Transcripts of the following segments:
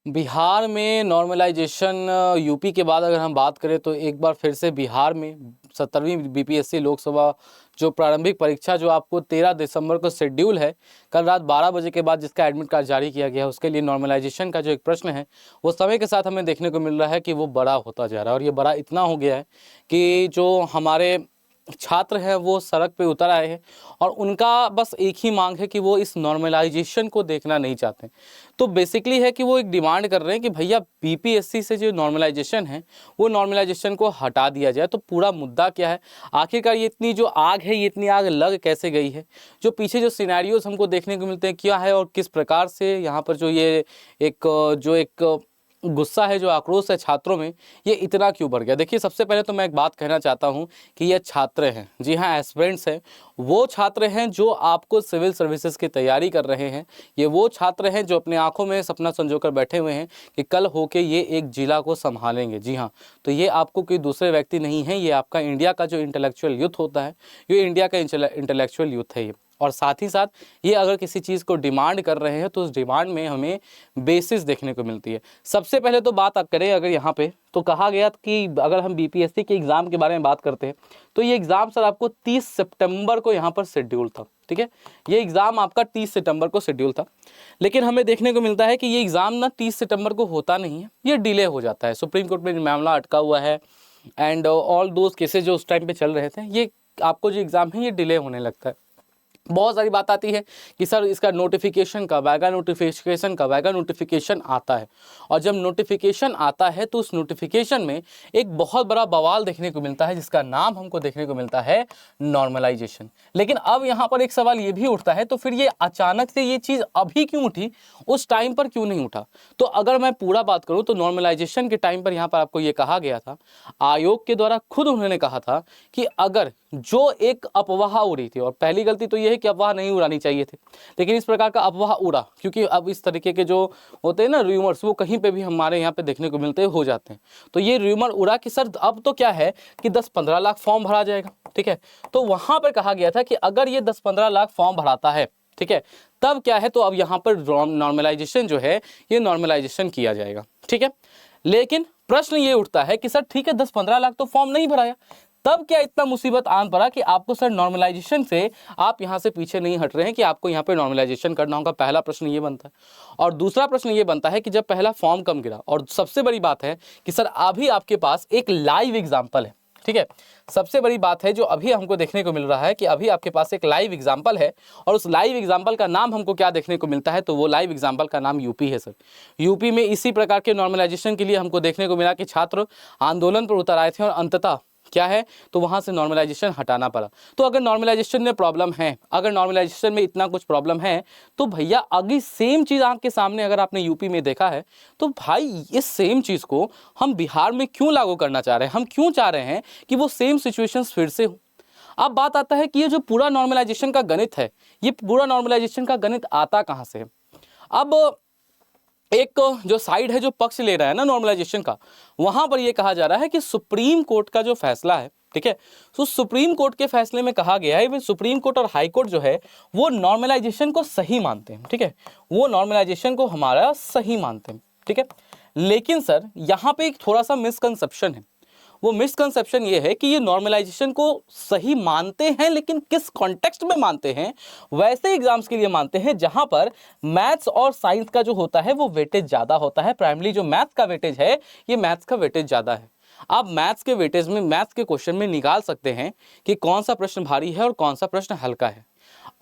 बिहार में normalisation UP के बाद अगर हम बात करें तो एक बार फिर से बिहार में 17वीं बीपीएससी लोकसभा जो प्रारंभिक परीक्षा जो आपको 13 दिसंबर को शेड्यूल है, कल रात 12 बजे के बाद जिसका एडमिट कार्ड जारी किया गया है, उसके लिए नॉर्मलाइजेशन का जो एक प्रश्न है वो समय के साथ हमें देखने को मिल रहा है कि वो बड़ा होता जा रहा है। और ये बड़ा इतना हो गया है कि जो हमारे छात्र हैं वो सड़क पे उतर आए हैं और उनका बस एक ही मांग है कि वो इस नॉर्मलाइजेशन को देखना नहीं चाहते। तो बेसिकली है कि वो एक डिमांड कर रहे हैं कि भैया बीपीएससी से जो नॉर्मलाइजेशन है वो नॉर्मलाइजेशन को हटा दिया जाए। तो पूरा मुद्दा क्या है, आखिरकार ये इतनी जो आग है ये इतनी आग लग कैसे गई है, जो पीछे जो सिनेरियोज हमको देखने को मिलते हैं क्या है और किस प्रकार से यहाँ पर जो ये एक गुस्सा है, जो आक्रोश है छात्रों में, ये इतना क्यों बढ़ गया। देखिए, सबसे पहले तो मैं एक बात कहना चाहता हूँ कि ये छात्र हैं, जी हाँ एस्पिरेंट्स हैं, वो छात्र हैं जो आपको सिविल सर्विसेज की तैयारी कर रहे हैं। ये वो छात्र हैं जो अपने आंखों में सपना संजोकर बैठे हुए हैं कि कल होके ये एक जिला को संभालेंगे। जी हाँ, तो ये आपको कोई दूसरे व्यक्ति नहीं है, ये आपका इंडिया का जो इंटेलेक्चुअल यूथ होता है, ये इंडिया का इंटेलेक्चुअल यूथ है ये। और साथ ही साथ ये अगर किसी चीज़ को डिमांड कर रहे हैं तो उस डिमांड में हमें बेसिस देखने को मिलती है। सबसे पहले तो बात आप करें अगर यहाँ पे, तो कहा गया कि अगर हम बीपीएससी के एग्ज़ाम के बारे में बात करते हैं तो ये एग्ज़ाम सर आपको 30 सितंबर को यहाँ पर शेड्यूल था। ठीक है, ये एग्ज़ाम आपका 30 सितंबर को शेड्यूल था, लेकिन हमें देखने को मिलता है कि ये एग्ज़ाम ना 30 सितंबर को होता नहीं है, ये डिले हो जाता है। सुप्रीम कोर्ट में मामला अटका हुआ है एंड ऑल दोज केसेज जो उस टाइम पे चल रहे थे, ये आपको जो एग्ज़ाम है ये डिले होने लगता है। बहुत सारी बात आती है कि सर इसका नोटिफिकेशन कब आएगा, नोटिफिकेशन कब आएगा। नोटिफिकेशन आता है और जब नोटिफिकेशन आता है तो उस नोटिफिकेशन में एक बहुत बड़ा बवाल देखने को मिलता है जिसका नाम हमको देखने को मिलता है नॉर्मलाइजेशन। लेकिन अब यहाँ पर एक सवाल ये भी उठता है, तो फिर ये अचानक से ये चीज़ अभी क्यों उठी, उस टाइम पर क्यों नहीं उठा। तो अगर मैं पूरा बात करूँ तो नॉर्मलाइजेशन के टाइम पर यहाँ पर आपको ये कहा गया था, आयोग के द्वारा खुद उन्होंने कहा था कि अगर जो एक अफवाह उड़ी थी, और पहली गलती तो ये है कि अफवाह नहीं उड़ानी चाहिए थी, लेकिन इस प्रकार का अफवाह उड़ा क्योंकि अब इस तरीके के जो होते हैं ना र्यूमर्स, वो कहीं पे भी हमारे यहाँ पे देखने को मिलते हो जाते हैं। तो ये र्यूमर उड़ा कि सर अब तो क्या है कि 10-15 लाख फॉर्म भरा जाएगा। ठीक है, तो वहाँ पर कहा गया था कि अगर ये 10-15 लाख फॉर्म भराता है, ठीक है, तब क्या है, तो अब यहाँ पर नॉर्मलाइजेशन जो है ये नॉर्मलाइजेशन किया जाएगा। ठीक है, लेकिन प्रश्न ये उठता है कि सर ठीक है 10-15 लाख तो फॉर्म नहीं भराया, तब क्या इतना मुसीबत आन पड़ा कि आपको सर नॉर्मलाइजेशन से आप यहाँ से पीछे नहीं हट रहे हैं कि आपको यहाँ पे नॉर्मलाइजेशन करना होगा। पहला प्रश्न ये बनता है। और दूसरा प्रश्न ये बनता है कि जब पहला फॉर्म कम गिरा, और सबसे बड़ी बात है कि सर अभी आपके पास एक लाइव एग्जाम्पल है। ठीक है, सबसे बड़ी बात है जो अभी हमको देखने को मिल रहा है कि अभी आपके पास एक लाइव एग्जाम्पल है, और उस लाइव एग्जाम्पल का नाम हमको क्या देखने को मिलता है, तो वो लाइव एग्जाम्पल का नाम यूपी है। सर यूपी में इसी प्रकार के नॉर्मलाइजेशन के लिए हमको देखने को मिला कि छात्र आंदोलन पर उतर आए थे और अंततः क्या है, तो वहाँ से नॉर्मलाइजेशन हटाना पड़ा। तो अगर नॉर्मलाइजेशन में प्रॉब्लम है, अगर नॉर्मलाइजेशन में इतना कुछ प्रॉब्लम है, तो भैया अगली सेम चीज़ आपके सामने अगर आपने यूपी में देखा है, तो भाई इस सेम चीज़ को हम बिहार में क्यों लागू करना चाह रहे हैं। हम क्यों चाह रहे हैं कि वो सेम सिचुएशंस फिर से हो। अब बात आता है कि ये जो पूरा नॉर्मलाइजेशन का गणित है, ये पूरा नॉर्मलाइजेशन का गणित आता कहाँ से है। अब एक जो साइड है जो पक्ष ले रहा है ना नॉर्मलाइजेशन का, वहां पर यह कहा जा रहा है कि सुप्रीम कोर्ट का जो फैसला है, ठीक है, तो सुप्रीम कोर्ट के फैसले में कहा गया है, सुप्रीम कोर्ट और हाई कोर्ट जो है वो नॉर्मलाइजेशन को सही मानते हैं। ठीक है, वो नॉर्मलाइजेशन को हमारा सही मानते हैं। ठीक है, लेकिन सर यहाँ पे एक थोड़ा सा मिसकंसेप्शन है। वो मिसकंसेप्शन ये है कि ये नॉर्मलाइजेशन को सही मानते हैं, लेकिन किस कॉन्टेक्स्ट में मानते हैं, वैसे एग्जाम्स के लिए मानते हैं जहां पर मैथ्स और साइंस का जो होता है वो वेटेज ज़्यादा होता है। प्राइमरी जो मैथ्स का वेटेज है, ये मैथ्स का वेटेज ज़्यादा है। आप मैथ्स के वेटेज में, मैथ्स के क्वेश्चन में निकाल सकते हैं कि कौन सा प्रश्न भारी है और कौन सा प्रश्न हल्का है।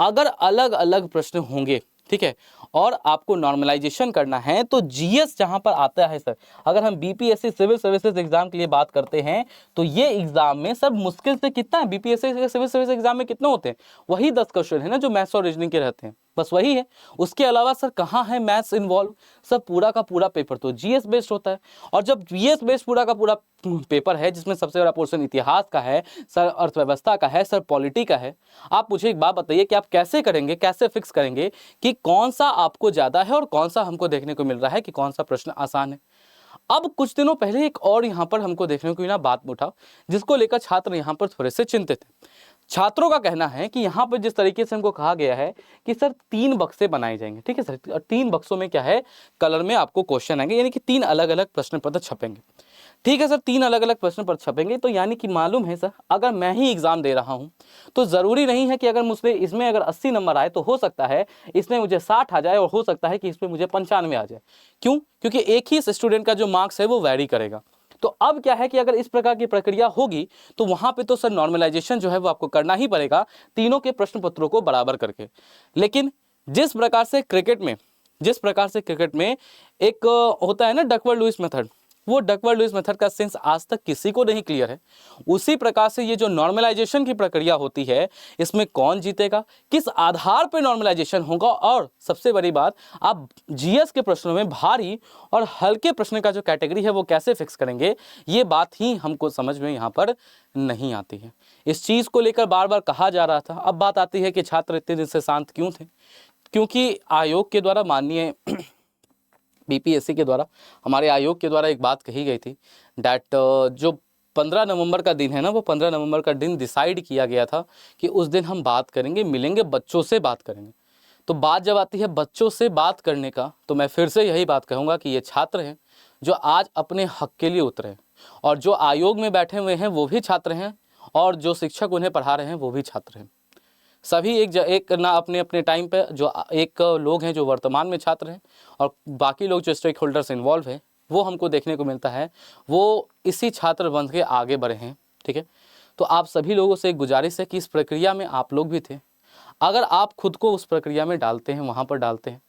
अगर अलग अलग प्रश्न होंगे, ठीक है, और आपको नॉर्मलाइजेशन करना है, तो जीएस जहां पर आता है सर, अगर हम बीपीएससी सिविल सर्विसेज एग्जाम के लिए बात करते हैं, तो ये एग्जाम में सब मुश्किल से कितना है, बीपीएससी के सिविल सर्विस एग्जाम में कितने होते हैं, वही 10 क्वेश्चन है ना जो मैथ्स और रीजनिंग के रहते हैं, बस वही है। उसके अलावा सर कहाँ है मैथ्स इन्वॉल्व, सब पूरा का पूरा पेपर तो जीएस बेस्ड होता है। और जब जीएस बेस्ड पूरा का पूरा पेपर है, जिसमें सबसे बड़ा पोर्शन इतिहास का है सर, अर्थव्यवस्था का है सर, पॉलिटी का है, आप मुझे एक बात बताइए कि आप कैसे करेंगे, कैसे फिक्स करेंगे कि कौन सा आपको ज़्यादा है और कौन सा हमको देखने को मिल रहा है कि कौन सा प्रश्न आसान है। अब कुछ दिनों पहले एक और यहाँ पर हमको देखने को ना बात उठा, जिसको लेकर छात्र यहाँ पर थोड़े से चिंतित हैं। छात्रों का कहना है कि यहाँ पर जिस तरीके से हमको कहा गया है कि सर 3 बक्से बनाए जाएंगे, ठीक है सर, और 3 बक्सों में क्या है, कलर में आपको क्वेश्चन आएंगे, यानी कि 3 अलग अलग प्रश्न पत्र छपेंगे। ठीक है सर, 3 अलग अलग प्रश्न पत्र छपेंगे, तो यानी कि मालूम है सर, अगर मैं ही एग्जाम दे रहा हूं तो जरूरी नहीं है कि अगर मुझसे इसमें अगर 80 नंबर आए तो हो सकता है इसमें मुझे 60 आ जाए, और हो सकता है कि इसमें मुझे 95 आ जाए। क्यों? क्योंकि एक ही स्टूडेंट का जो मार्क्स है वो वैरी करेगा। तो अब क्या है कि अगर इस प्रकार की प्रक्रिया होगी तो वहां पे तो सर नॉर्मलाइजेशन जो है वो आपको करना ही पड़ेगा, तीनों के प्रश्न पत्रों को बराबर करके। लेकिन जिस प्रकार से क्रिकेट में एक होता है ना डकवर्थ लुईस मेथड, वो डकवर्थ लुईस मेथड का सेंस आज तक किसी को नहीं क्लियर है। उसी प्रकार से ये जो नॉर्मलाइजेशन की प्रक्रिया होती है, इसमें कौन जीतेगा, किस आधार पर नॉर्मलाइजेशन होगा, और सबसे बड़ी बात, आप जीएस के प्रश्नों में भारी और हल्के प्रश्न का जो कैटेगरी है वो कैसे फिक्स करेंगे, ये बात ही हमको समझ में यहाँ पर नहीं आती है। इस चीज़ को लेकर बार बार कहा जा रहा था। अब बात आती है कि छात्र इतने दिन से शांत क्यों थे? क्योंकि आयोग के द्वारा, माननीय बीपीएससी के द्वारा, हमारे आयोग के द्वारा एक बात कही गई थी डैट जो 15 नवंबर का दिन है ना, वो 15 नवंबर का दिन डिसाइड किया गया था कि उस दिन हम बात करेंगे, मिलेंगे, बच्चों से बात करेंगे। तो बात जब आती है बच्चों से बात करने का, तो मैं फिर से यही बात कहूँगा कि ये छात्र हैं जो आज अपने हक के लिए उतरे हैं, और जो आयोग में बैठे हुए हैं वो भी छात्र हैं, और जो शिक्षक उन्हें पढ़ा रहे हैं वो भी छात्र हैं। सभी एक ना अपने अपने टाइम पे, जो एक लोग हैं जो वर्तमान में छात्र हैं, और बाकी लोग जो स्टेक होल्डर्स इन्वॉल्व हैं, वो हमको देखने को मिलता है वो इसी छात्र बन के आगे बढ़े हैं। ठीक है, तो आप सभी लोगों से एक गुजारिश है कि इस प्रक्रिया में आप लोग भी थे, अगर आप खुद को उस प्रक्रिया में डालते हैं, वहाँ पर डालते हैं,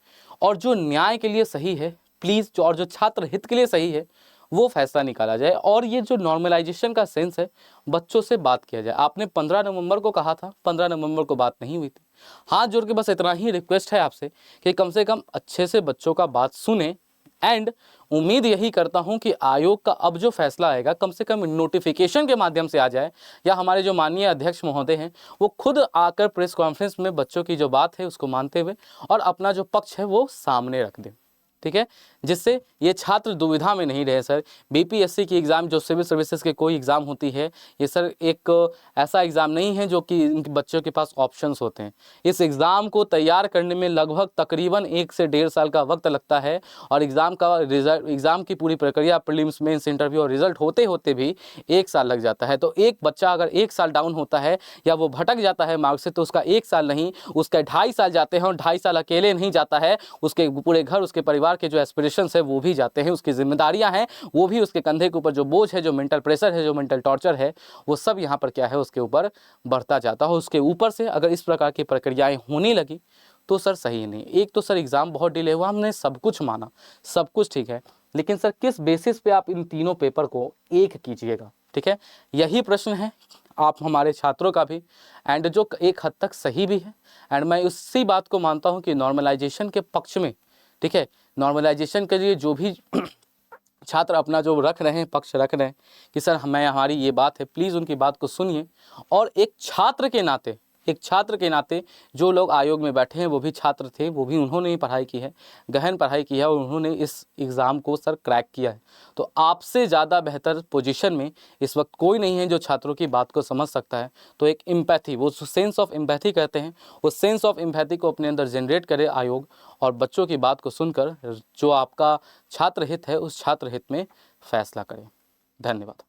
और जो न्याय के लिए सही है प्लीज़, और जो छात्र हित के लिए सही है वो फैसला निकाला जाए, और ये जो नॉर्मलाइजेशन का सेंस है बच्चों से बात किया जाए। आपने 15 नवंबर को कहा था, 15 नवंबर को बात नहीं हुई थी। हाथ जोड़ के बस इतना ही रिक्वेस्ट है आपसे कि कम से कम अच्छे से बच्चों का बात सुने, एंड उम्मीद यही करता हूं कि आयोग का अब जो फैसला आएगा कम से कम नोटिफिकेशन के माध्यम से आ जाए, या हमारे जो माननीय अध्यक्ष महोदय हैं वो खुद आकर प्रेस कॉन्फ्रेंस में बच्चों की जो बात है उसको मानते हुए और अपना जो पक्ष है वो सामने रख दें। ठीक है, जिससे ये छात्र दुविधा में नहीं रहे। सर, बीपीएससी की एग्ज़ाम जो सिविल सर्विसेज के कोई एग्ज़ाम होती है, ये सर एक ऐसा एग्ज़ाम नहीं है जो कि इनके बच्चों के पास ऑप्शंस होते हैं। इस एग्ज़ाम को तैयार करने में लगभग तकरीबन 1 से 1.5 साल का वक्त लगता है, और एग्ज़ाम की पूरी प्रक्रिया, प्रीलिम्स, मेंस, इंटरव्यू और रिजल्ट होते होते भी 1 साल लग जाता है। तो एक बच्चा अगर 1 साल डाउन होता है या वो भटक जाता है मार्क्स से, तो उसका 1 साल नहीं, उसका 2.5 साल जाते हैं, और 2.5 साल अकेले नहीं जाता है, उसके पूरे घर, उसके परिवार के जो एस्पिरेशंस है वो भी जाते हैं, उसकी जिम्मेदारियां हैं वो भी, उसके कंधे के ऊपर जो बोझ है, जो मेंटल प्रेशर है, जो मेंटल टॉर्चर है, वो सब यहाँ पर क्या है उसके ऊपर बढ़ता जाता है। उसके ऊपर से अगर इस प्रकार की प्रक्रियाएं होने लगी तो सर सही नहीं। एक तो सर एग्ज़ाम बहुत डिले हुआ, हमने सब कुछ माना, सब कुछ ठीक है, लेकिन सर किस बेसिस पे आप इन तीनों पेपर को एक कीजिएगा? ठीक है, यही प्रश्न है आप हमारे छात्रों का भी, एंड जो एक हद तक सही भी है। एंड मैं उसी बात को मानता हूँ कि नॉर्मलाइजेशन के पक्ष में, ठीक है, नॉर्मलाइजेशन के लिए जो भी छात्र अपना जो रख रहे हैं, पक्ष रख रहे हैं कि सर हमारी ये बात है, प्लीज़ उनकी बात को सुनिए। और एक छात्र के नाते जो लोग आयोग में बैठे हैं वो भी छात्र थे, वो भी उन्होंने ही पढ़ाई की है, गहन पढ़ाई की है, और उन्होंने इस एग्ज़ाम को सर क्रैक किया है। तो आपसे ज़्यादा बेहतर पोजीशन में इस वक्त कोई नहीं है जो छात्रों की बात को समझ सकता है। तो एक एम्पैथी, वो सेंस ऑफ एम्पैथी कहते हैं, उस सेंस ऑफ एम्पैथी को अपने अंदर जनरेट करे आयोग, और बच्चों की बात को सुनकर जो आपका छात्र हित है उस छात्र हित में फैसला करें। धन्यवाद।